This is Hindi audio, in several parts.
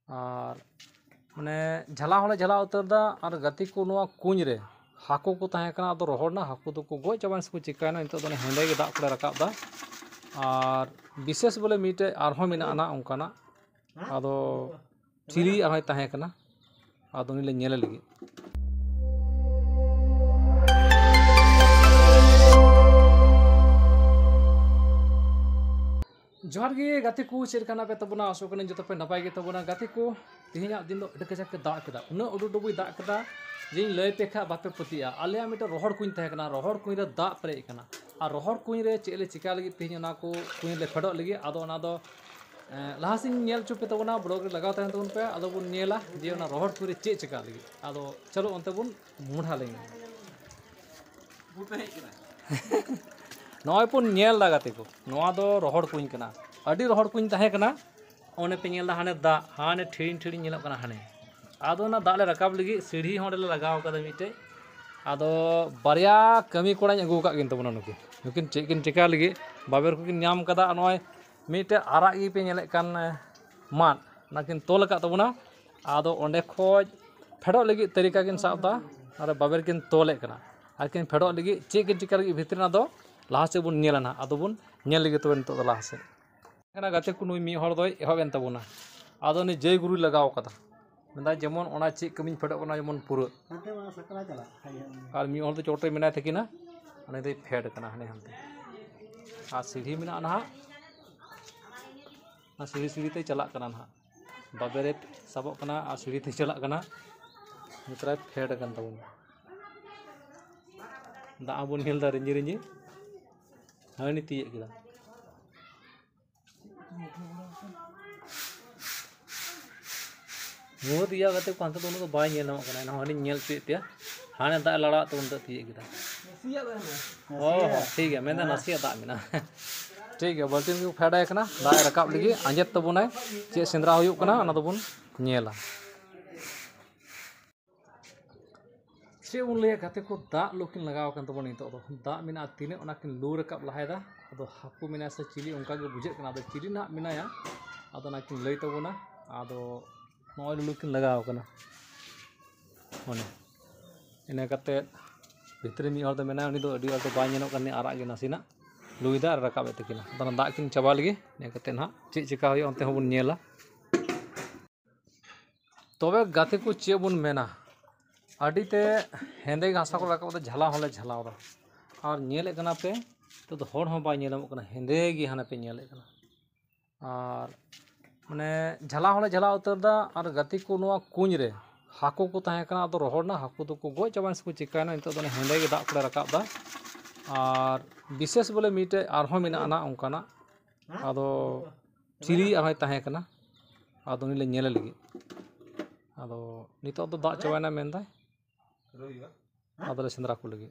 और माने झला होले झला उतरदा और गति को नोआ कुंज रे हाको को ताहे कना आदो रोहड़ना हाको दो को गोज चाबान से चिकायना नितो दो हेंदे गे दाग को राकाब दा और विशेष बोले मीटे आरहों मेना ना उनकाना आदो चिली आहाय ताहे कना आदो निले नेले लगी जोहार गे गाते को चेरकाना पे तबना आसो कने जतो पे नपाय गे तबना गाते को तिहिना दिन दो अडे कजाक दाग केदा उना उडु डुबुय दाग केदा जे लय पेखा बापे पतिया आले मिटे रोहड़ कुኝ ताहे कना रोहड़ कुኝ रे दाग परे कना और रोहड़ कुኝ रे चेले चिका लगी तिहिना ना को कुኝ ले फेडो लगी आदो ना दो लाहासिन नेल चुपे तबना ब्लॉग रे लगाव ताहे तबन पे आदो बुन नेला जे ना रोहड़ कुኝ रे चे चिका लगी आदो चलो अंते बुन मुढ़ा लेंगे बुते हे कना नॉय पुन नेल दा गाते को नोआ दो रोहड़ कुኝ कना अडी रोहड़ कुኝ ताहे कना ओने पे नेल दा हाने दा हाने ठिरिन ठिरिन नेलक कना हाने आदो ना दाले रकाब लगी सीढ़ी होंडे ले लगाव कदा मिटे आदो बारिया कमी कोड़ाñ अगू का किन तबना नुकिन चेकिन चिका लगी बाबेर को किन नाम कदा नॉय मिटे आरा गी पे नेले कान मान नाकिन तोल का तबना आदो ओंडे खोज फेडो लगी तरीका किन साब दा अरे बाबेर किन तोले कना आकिन फेडो लगी चेकिन चिका लगी भितर ना दो लाहा से बुन नेला ना आदो बुन नेल लगी तो नितो लाहा से कना गाते को नुई मी हर दो एहबेन तबना आदो नि जय गुरु लगाव कदा मेदा जेमन ओना चे कमिन फेडो कना जेमन पुरो और मी हर दो चोटे मेना थकिना अने दे फेड कना हने हमते आ सीढ़ी मेना ना ना सीढ़ी सीढ़ी ते चला कना ना बाबेरे सबो कना आ सीढ़ी ते चला कना मित्रा फेड कन तबन दा बुन हेल दा रिंजी रिंजी हानि तिये किदा वो दिया गते को अंत दोनों तो बाय नेल नाम कना ना हानि नेल पे पे हाने दा लड़ा तो उन तिये किदा ओ ठीक है मेंदा नसिया दा मिना ठीक है बल्टिन को फेडाय कना दा रकाब लगी अंजेत तबुनाय चे सेंद्रा हुयुक कना ना दोबुन नेला चे उन ले गाते को दा लोकिन लगाव कन तबन नितो दो दा मिना तिने ओना किन लू रकाब लहायदा अदो हाकु मिना से चिली उनका गे बुझे कना अदो चिली ना मिनाया अदो ना किन लई तबुना अदो नॉय लोकिन लगाव कना ओने इने कते भितरे मी और दो मेना उनी दो अडी और तो बाय नेनो कने आरा गे नासिना लुइदा रकाब एतकिना अदो दा किन चाबा लगी ने कते ना चे चिका होय ओनते होबुन नेला तबे गाते को चे बुन मेना अडीते हेंदे घासा को रकाब दो झला होले झलाव दा और नेले कना पे तो होड़ हो बाय नेलम कना हेंदे गी हाने पे नेले कना और माने झला होले झला उतर दा और गति को नोआ कुኝ रे हाको को ताहे कना तो रोहड़ना हाको दो को गोज चाबान से चिकायना नितो दो हेंदे गे दाग को रकाब दा और विशेष बोले मीटे आरहों मेना ना उनकाना आदो चिली आहाय ताहे कना आदो निले नेले लगी आदो नितो दो दाग चाबाना मेनदा आदो सेंद्रा को लगी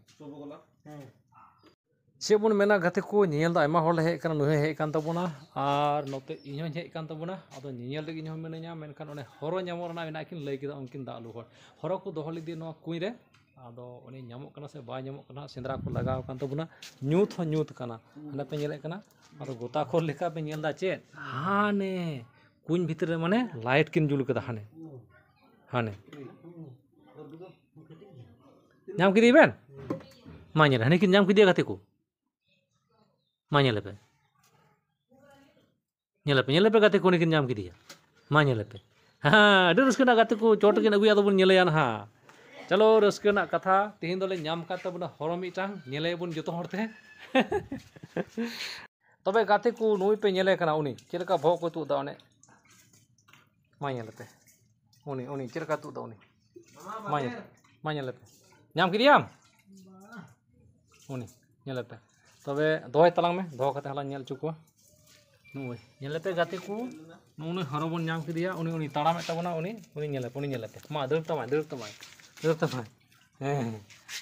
चे बुन मेना गाते को नेल दा आयमा होल हे कना नुहे हे कान तबुना और नोते इño हे कान तबुना आदो नेल लगी इño मेनया मेनखान ओने हरो ᱧᱟᱢᱚᱜ ᱨᱮᱱᱟᱜ ᱢᱮᱱᱟᱜ ᱠᱤᱱ ᱞᱟᱹᱭ ᱠᱮᱫᱟ ᱩᱱᱠᱤᱱ ᱫᱟᱜ ᱞᱩ ᱦᱚᱲ हरो को दोहो ᱞᱤᱫᱤ ᱱᱚᱣᱟ कुኝ रे आदो उनी ᱧᱟᱢᱚᱜ ᱠᱟᱱᱟ से बाय ᱧᱟᱢᱚᱜ ᱠᱟᱱᱟ सेंद्रा को लगाव कान तबुना ᱧᱩᱛ हो ᱧᱩᱛ ᱠᱟᱱᱟ हने पे नेले कना आदो गोता खोल लेखा पे नेल दा चेत हाने कुኝ भितर रे माने लाइट किन जुल कदा हाने हाने नाम किदी बेन माने हने किन नाम किदी गाते को मा नेले पे गाते को निकिन नाम किदिया मा नेले पे हाँ अडी रस्कना गाते को चोट किन अगुया दोबन नेलेया ना चलो रस्कना कथा तिहिन दोले नाम का तबना हरो मिटांग नेले बुन जतो हरते तबे गाते को नुई पे नेले कना उनी चेलका भो को तु दा ओने मा नेले पे उनी चेलका तु दा उनी मा नेले पे नाम किदियाम उनी नेले पे तबे दोय तलांग में दो कते हला नेल चुकुआ नुई नेले पे गाते को उनी हरो बन नाम किदिया उनी ताड़ाम तबना उनी नेले पे मा दर तमाय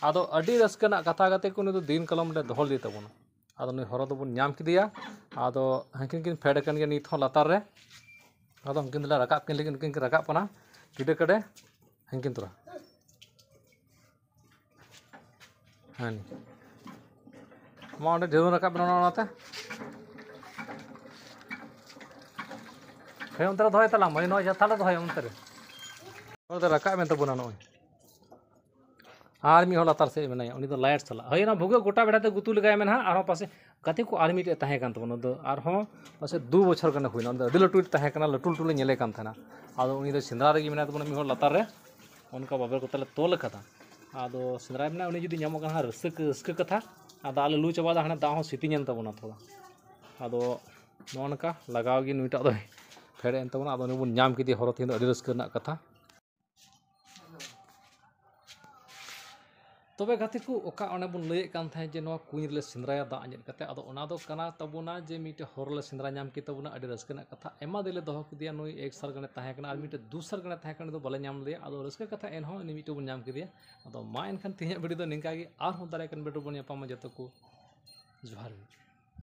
आदो अडी रस्कना कथा गाते को नु दिन कलम ले दोहल दी तबना आदो नुई हरो दो बन नाम किदिया आदो हंकिन किन फेड कन गे नित हो लातार रे आदो हंकिन दला रकाब किन लेकिन किन रकाब पना किडे कड़े हंकिन तुरा हानी मा ओंडे ढेर रकाब बना ओनाते ᱦᱮᱸ ᱚᱱᱛᱮ ᱨᱮ ᱫᱚᱦᱚᱭ ᱛᱟᱞᱟᱝ ᱢᱟᱹᱭ ᱱᱚᱜᱼᱚᱭ ᱡᱟᱛᱷᱟᱞᱮ ᱫᱚᱦᱚᱭᱟ ᱚᱱᱛᱮ ᱨᱮ ᱨᱟᱠᱟᱵ ᱮᱱ ᱛᱟᱵᱚᱱᱟ ᱱᱚᱜᱼᱚᱭ ᱟᱨ ᱢᱤᱫ ᱦᱚᱲ ᱞᱟᱛᱟᱨ ᱥᱮᱫ ᱢᱮᱱᱟᱭᱟ ᱩᱱᱤ ᱫᱚ ᱞᱟᱭᱤᱴ ᱥᱟᱞᱟᱜ ᱦᱳᱭ ᱚᱱᱟ ᱵᱷᱩᱜᱟᱹᱜ ᱜᱚᱴᱟ ᱵᱮᱲᱟ ᱛᱮ ᱜᱩᱛᱩ ᱞᱮᱜᱟᱭ ᱢᱮ ᱱᱟᱦᱟᱜ ᱟᱨᱦᱚᱸ ᱯᱟᱥᱮ ᱜᱟᱛᱮ ᱠᱚ ᱟᱨ ᱢᱤᱫᱴᱮᱡ ᱛᱟᱦᱮᱸ ᱠᱟᱱ ᱛᱟᱵᱚᱱᱟ ᱟᱫᱚ ᱟᱨᱦᱚᱸ ᱯᱟᱥᱮ 2 ᱵᱚᱪᱷᱚᱨ ᱜᱟᱱᱮ ᱦᱩᱭᱱᱟ ᱚᱱᱟ ᱟᱹᱰᱤ ᱞᱟᱹᱴᱩ ᱛᱟᱦᱮᱸ ᱠᱟᱱᱟ ᱞᱟᱹᱴᱩ ᱞᱟᱹᱴᱩ ᱞᱮ ᱧᱮᱞᱮ ᱠᱟᱱ ᱛᱟᱦᱮᱱᱟ ᱟᱫᱚ ᱩᱱᱤ ᱫᱚ ᱥᱮᱸᱫᱽᱨᱟ ᱨᱮᱜᱮ ᱢᱮᱱᱟᱭ ᱛᱟᱵᱚᱱᱟ ᱢᱤᱫ ᱦᱚᱲ ᱞᱟᱛᱟᱨ ᱨᱮ ᱚᱱᱠᱟ ᱵᱟᱵᱮᱨ ᱠᱚᱛᱮ ᱞᱮ ᱛᱚᱞ ᱟᱠᱟᱫᱟ ᱟᱫᱚ ᱥᱮᱸᱫᱽᱨᱟᱭ ᱢᱮᱱᱟ ᱩᱱᱤ ᱡᱩᱫᱤ ᱧᱟᱢᱚᱜ ᱠᱟᱱᱟ ᱨᱟᱹᱥᱠᱟᱹ ᱠᱟᱛᱷᱟ ᱟᱫᱚ ᱟᱞᱮ ᱞᱩ ᱪᱟᱵᱟᱫᱟ ᱦᱟᱱᱮ ᱫᱟᱜ ᱦᱚᱸ ᱥᱤᱛᱤᱧ ᱮᱱ ᱛᱟᱵᱚᱱᱟ ᱛᱷᱚᱲᱟ ᱟᱫᱚ ᱱᱚᱜᱼᱚ ᱱᱚᱝᱠᱟ ᱞᱟᱜᱟᱣ ᱜᱮ ᱱᱩᱭᱴᱟᱜ ᱫᱚ ᱯᱷᱮᱰ ᱮᱱ ᱛᱟᱵᱚᱱᱟ ᱟᱫᱚ ᱩᱱᱤ ᱵᱚᱱ ᱧᱟᱢ ᱠᱮᱫᱮᱭᱟ ᱦᱚᱨᱚ ᱛᱮᱦᱮᱧ ᱫᱚ ᱟᱹᱰᱤ ᱨᱟᱹᱥᱠᱟᱹ ᱨᱮᱱᱟᱜ ᱠᱟᱛᱷᱟ ᱛᱚᱵᱮ ᱜᱟᱛᱮ ᱠᱚ ᱚᱠᱟ ᱚᱱᱮ ᱵᱚᱱ ᱞᱟᱹᱭᱮᱫ ᱠᱟᱱ ᱛᱟᱦᱮᱸᱫ ᱡᱮ ᱱᱚᱣᱟ ᱠᱩᱧ ᱨᱮᱞᱮ ᱥᱮᱸᱫᱽᱨᱟᱭᱟ ᱫᱟᱜ ᱟᱸᱡᱮᱫ ᱠᱟᱛᱮ ᱟᱫᱚ ᱚᱱᱟ ᱫᱚ ᱠᱟᱱᱟ ᱛᱟᱵᱚᱱᱟ ᱡᱮ ᱢᱤᱫᱴᱮᱡ ᱦᱚᱲ ᱞᱮ ᱥᱮᱸᱫᱽᱨᱟ ᱧᱟᱢ ᱠᱮᱫ ᱛᱟᱵᱚᱱᱟ ᱟᱹᱰᱤ ᱨᱟᱹᱥᱠᱟᱹ ᱨᱮᱱᱟᱜ ᱠᱟᱛᱷᱟ ᱟᱭᱢᱟ ᱫᱤᱱ ᱞᱮ ᱫᱚᱦᱚ ᱠᱮᱫᱮᱭᱟ ᱱᱩᱭ 1 ᱥᱟᱞ ᱜᱟᱱᱮ ᱛᱟᱦᱮᱸ ᱠᱟᱱᱟ ᱟᱨ ᱢᱤᱫᱴᱮᱡ 2 ᱥᱟᱞ ᱜᱟᱱᱮ ᱛᱟᱦᱮᱸ ᱠᱟᱱᱟ ᱫᱚ ᱵᱟᱞᱮ ᱧᱟᱢ ᱞᱮᱫᱮᱭᱟ ᱟᱫᱚ ᱨᱟᱹᱥᱠᱟᱹ ᱠᱟᱛᱷᱟ ᱮᱱᱦᱚᱸ ᱩᱱᱤ ᱢᱤᱫᱴᱮᱡ ᱵᱚᱱ ᱧᱟᱢ ᱠᱮᱫᱮᱭᱟ ᱟᱫᱚ ᱢᱟ ᱮᱱᱠᱷᱟᱱ ᱛᱮᱦᱮᱧᱟᱜ ᱵᱷᱤᱰᱤᱭᱳ ᱫᱚ ᱱᱤᱝᱠᱟ ᱜᱮ ᱟᱨᱦᱚᱸ ᱫᱟᱨᱟᱭ ᱠᱟᱱ ᱵᱷᱤᱰᱤᱭᱳ ᱵᱚᱱ ᱧᱟᱯᱟᱢᱟ ᱡᱚᱛᱚ ᱠᱚ ᱡᱚᱦᱟᱨ ᱜᱮ